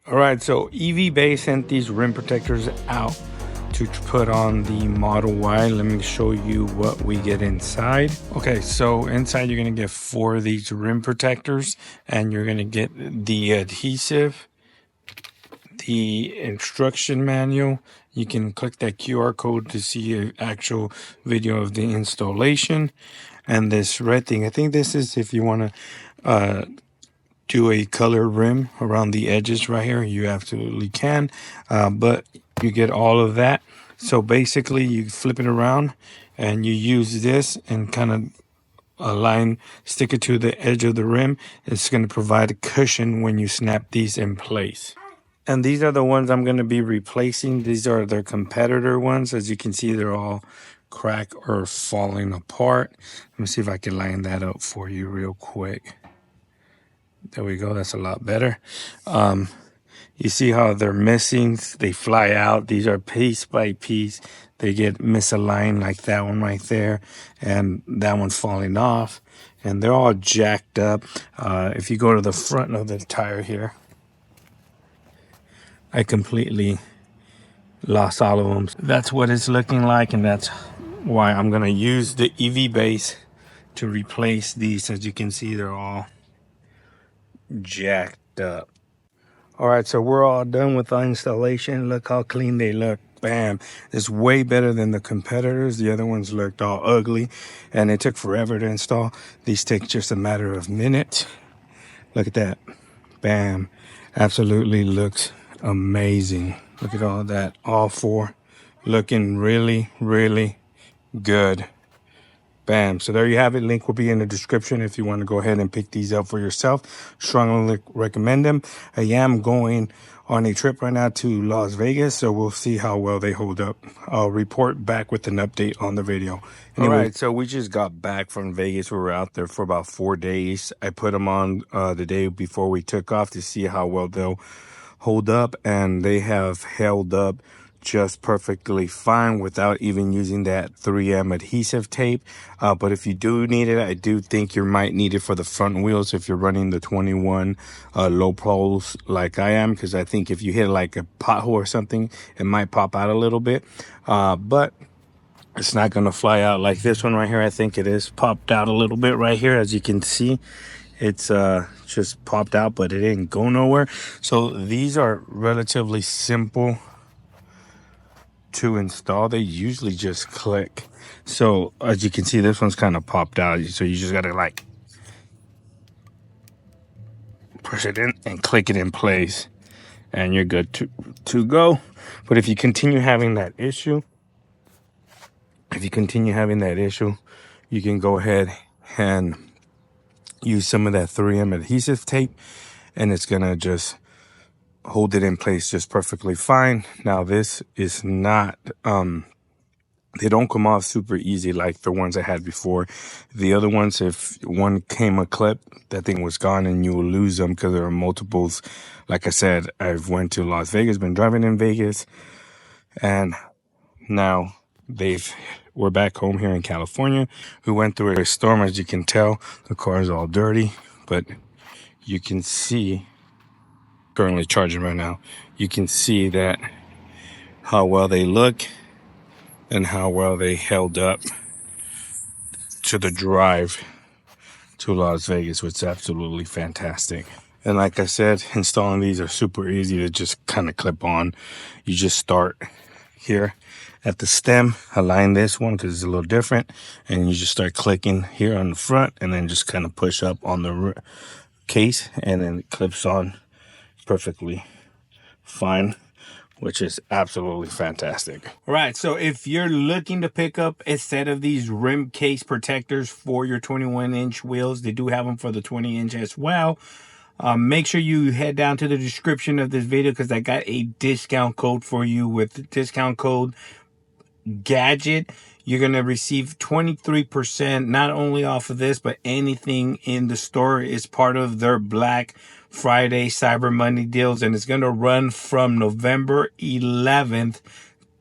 All right, so EVBase sent these rim protectors out to put on the Model Y. Let me show you what we get inside. Okay, so inside you're gonna get 4 of these rim protectors, and you're gonna get the adhesive, the instruction manual. You can click that QR code to see an actual video of the installation. And this red thing, I think this is if you want to do a color rim around the edges right here, you absolutely can, but you get all of that. So basically you flip it around and you use this and kind of stick it to the edge of the rim. It's going to provide a cushion when you snap these in place. And these are the ones I'm going to be replacing. These are their competitor ones. As you can see, they're all cracked or falling apart. Let me see if I can line that up for you real quick. There we go. That's a lot better. You see how they're missing? They fly out. These are piece by piece. They get misaligned like that one right there. And that one's falling off. And they're all jacked up. If you go to the front of the tire here, I completely lost all of them. That's what it's looking like. And that's why I'm going to use the EVBase to replace these. As you can see, they're all jacked up. All right, so we're all done with the installation. Look how clean they look. Bam. It's way better than the competitors. The other ones looked all ugly and it took forever to install. These take just a matter of minutes. Look at that. Bam. Absolutely looks amazing. Look at all that. All 4 looking really, really good. Bam. So there you have it. Link will be in the description if you want to go ahead and pick these up for yourself. Strongly recommend them. I am going on a trip right now to Las Vegas, so we'll see how well they hold up. I'll report back with an update on the video. Anyway, all right, so we just got back from Vegas. We were out there for about 4 days. I put them on the day before we took off to see how well they'll hold up, and they have held up just perfectly fine without even using that 3M adhesive tape. But if you do need it, I do think you might need it for the front wheels if you're running the 21 low pros like I am, because I think if you hit like a pothole or something, it might pop out a little bit. But it's not going to fly out like this one right here. I think it is popped out a little bit right here. As you can see, it's just popped out, but it didn't go nowhere. So these are relatively simple to install. They usually just click. So as you can see, this one's kind of popped out, so you just gotta like push it in and click it in place and you're good to go. But if you continue having that issue, you can go ahead and use some of that 3M adhesive tape and it's gonna just hold it in place just perfectly fine. Now this is not they don't come off super easy like the ones I had before. The other ones, if one came a clip, that thing was gone and you will lose them because there are multiples. Like I said, I've went to Las Vegas, been driving in Vegas, and now we're back home here in California. We went through a storm. As you can tell, the car is all dirty, but you can see, currently charging right now, you can see that how well they look and how well they held up to the drive to Las Vegas, which is absolutely fantastic. And like I said, installing these are super easy to just kind of clip on. You just start here at the stem, align this one because it's a little different, and you just start clicking here on the front and then just kind of push up on the case and then it clips on perfectly fine, which is absolutely fantastic. All right, so if you're looking to pick up a set of these rim case protectors for your 21-inch wheels, they do have them for the 20-inch as well. Make sure you head down to the description of this video because I got a discount code for you. With the discount code GADGET, you're going to receive 23% not only off of this, but anything in the store is part of their Black Friday Cyber Monday deals, and it's going to run from November 11th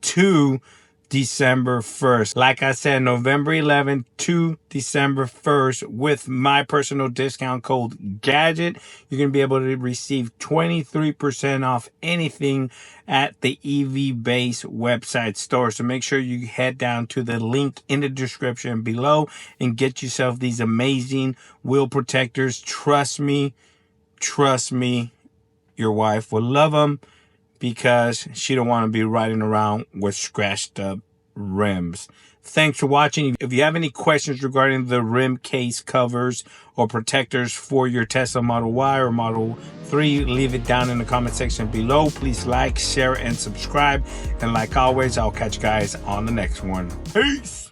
to December 1st. Like I said, November 11th to December 1st with my personal discount code GADGET. You're going to be able to receive 23% off anything at the EVBase website store. So make sure you head down to the link in the description below and get yourself these amazing wheel protectors. Trust me, your wife will love them, because she don't want to be riding around with scratched up rims. Thanks for watching. If you have any questions regarding the rim case covers or protectors for your Tesla Model Y or Model 3, leave it down in the comment section below. Please like, share, and subscribe. And like always, I'll catch you guys on the next one. Peace!